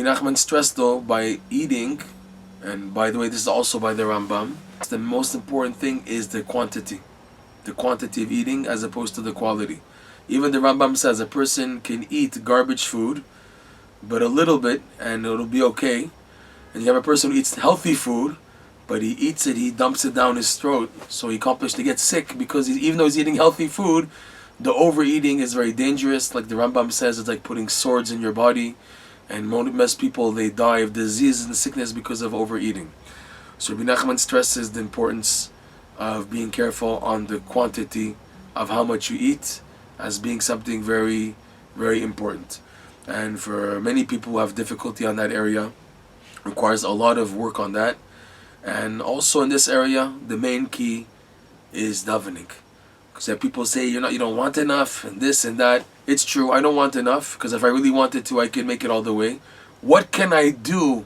Nachman stressed though by eating, and by the way this is also by the RamBam, the most important thing is the quantity of eating as opposed to the quality. Even the RamBam says a person can eat garbage food but a little bit and it'll be okay, and you have a person who eats healthy food but he eats it, he dumps it down his throat, so he accomplished to get sick because even though he's eating healthy food, the overeating is very dangerous. Like the RamBam says, it's like putting swords in your body, and most people, they die of disease and sickness because of overeating. So Rebbe Nachman stresses the importance of being careful on the quantity of how much you eat as being something very, very important. And for many people who have difficulty on that area, requires a lot of work on that. And also in this area, the main key is davening. Because people say you don't want enough and this and that. It's true, I don't want enough, because if I really wanted to, I could make it all the way. What can I do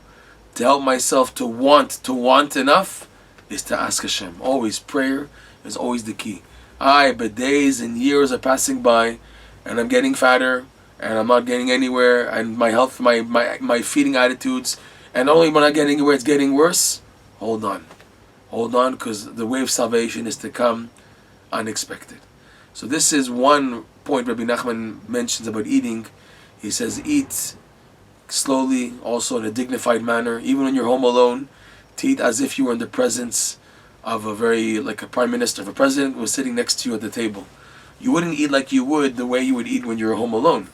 to help myself to want enough? Is to ask Hashem. Always prayer is always the key. But days and years are passing by, and I'm getting fatter, and I'm not getting anywhere, and my health, my feeding attitudes, and not only am I not getting anywhere, it's getting worse. Hold on, because the way of salvation is to come unexpected. So this is one point Rebbe Nachman mentions about eating. He says eat slowly, also in a dignified manner, even when you're home alone, to eat as if you were in the presence of like a prime minister. If a president was sitting next to you at the table, you wouldn't eat like you would the way you would eat when you're home alone.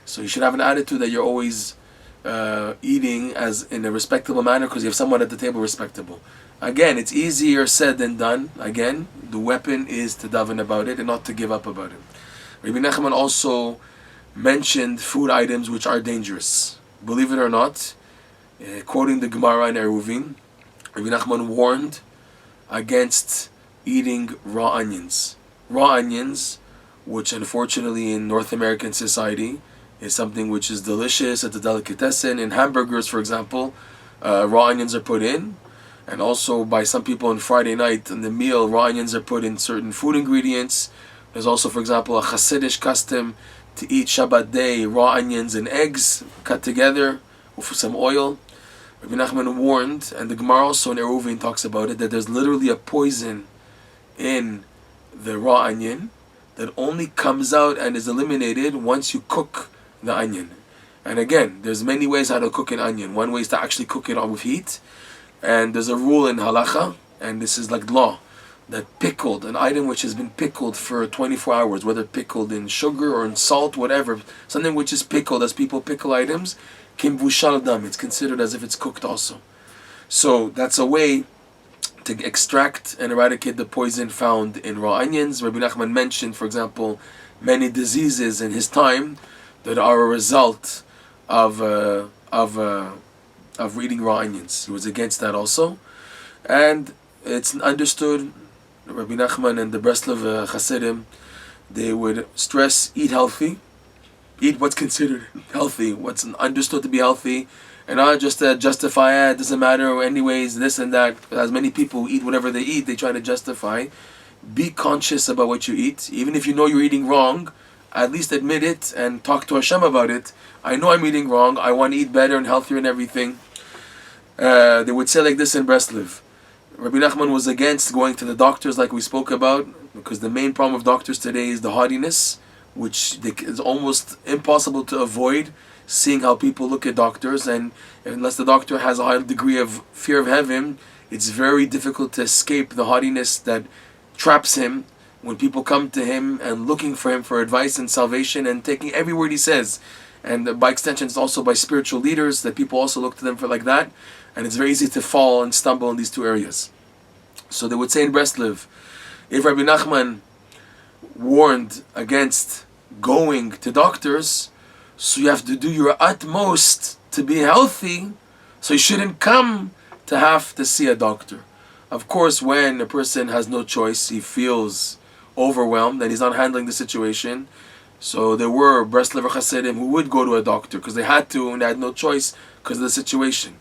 So you should have an attitude that you're always eating as in a respectable manner because you have someone at the table respectable. Again, it's easier said than done. Again, the weapon is to daven about it and not to give up about it. Rebbe Nachman also mentioned food items which are dangerous. Believe it or not, quoting the Gemara in Eruvin, Rebbe Nachman warned against eating raw onions. Raw onions, which unfortunately in North American society is something which is delicious, it's a delicatessen. In hamburgers, for example, raw onions are put in. And also by some people on Friday night in the meal, raw onions are put in certain food ingredients. There's also, for example, a Hasidic custom to eat Shabbat day raw onions and eggs cut together with some oil. Rebbe Nachman warned, and the Gemara also in Eruvin talks about it, that there's literally a poison in the raw onion that only comes out and is eliminated once you cook the onion. And again, there's many ways how to cook an onion. One way is to actually cook it on with heat. And there's a rule in halacha, and this is like law, that pickled, an item which has been pickled for 24 hours, whether pickled in sugar or in salt, whatever, something which is pickled as people pickle items, kim vushal dam, it's considered as if it's cooked also. So that's a way to extract and eradicate the poison found in raw onions. Rebbe Nachman mentioned, for example, many diseases in his time that are a result of eating raw onions. He was against that also. And it's understood, Rebbe Nachman and the Breslov Hasidim, they would stress eat healthy, eat what's considered healthy, what's understood to be healthy, and not just justify it doesn't matter anyways, this and that. As many people who eat whatever they eat, they try to justify. Be conscious about what you eat. Even if you know you're eating wrong, at least admit it and talk to Hashem about it. I know I'm eating wrong, I want to eat better and healthier and everything. They would say like this in Breslov. Rebbe Nachman was against going to the doctors like we spoke about, because the main problem of doctors today is the haughtiness, which is almost impossible to avoid, seeing how people look at doctors, and unless the doctor has a high degree of fear of heaven, it's very difficult to escape the haughtiness that traps him when people come to him and looking for him for advice and salvation and taking every word he says. And by extension, it's also by spiritual leaders that people also look to them for like that. And it's very easy to fall and stumble in these two areas. So they would say in Breslov, if Rebbe Nachman warned against going to doctors, so you have to do your utmost to be healthy, so you shouldn't come to have to see a doctor. Of course, when a person has no choice, he feels overwhelmed and he's not handling the situation. So there were Breslov Hasidim who would go to a doctor because they had to and they had no choice because of the situation.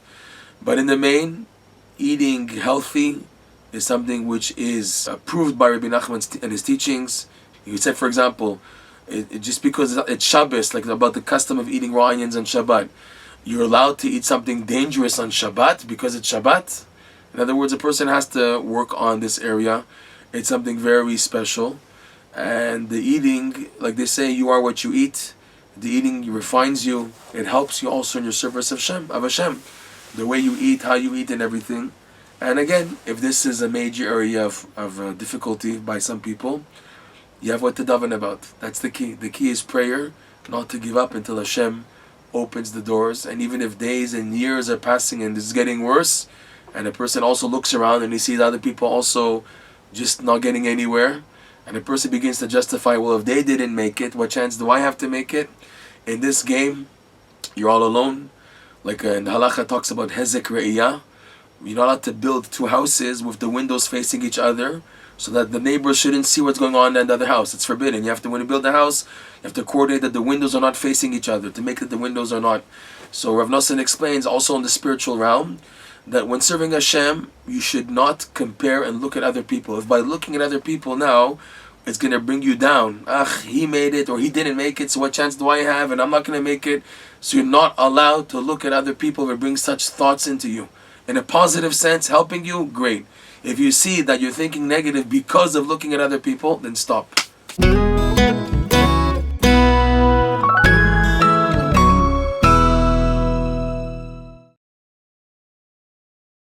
But in the main, eating healthy is something which is approved by Rebbe Nachman and his teachings. He said, for example, just because it's Shabbos, like about the custom of eating raw onions on Shabbat, You're allowed to eat something dangerous on Shabbat because it's Shabbat. In other words, a person has to work on this area. It's something very special. And the eating, like they say, you are what you eat. The eating refines you. It helps you also in your service of Hashem. The way you eat, how you eat, and everything. And again, if this is a major area of difficulty by some people, you have what to daven about. That's the key. The key is prayer, not to give up until Hashem opens the doors. And even if days and years are passing and it's getting worse, and a person also looks around and he sees other people also just not getting anywhere, and a person begins to justify, well, if they didn't make it, what chance do I have to make it? In this game, you're all alone. Like in the halacha talks about hezek re'iyah. You're not allowed to build two houses with the windows facing each other, so that the neighbors shouldn't see what's going on in the other house. It's forbidden. You have to, when you build a house, you have to coordinate that the windows are not facing each other, to make that the windows are not. So Rav Nachman explains also in the spiritual realm that when serving Hashem, you should not compare and look at other people. If by looking at other people now, it's going to bring you down. He made it or he didn't make it, so what chance do I have, and I'm not going to make it. So you're not allowed to look at other people or bring such thoughts into you. In a positive sense, helping you, great. If you see that you're thinking negative because of looking at other people, then stop.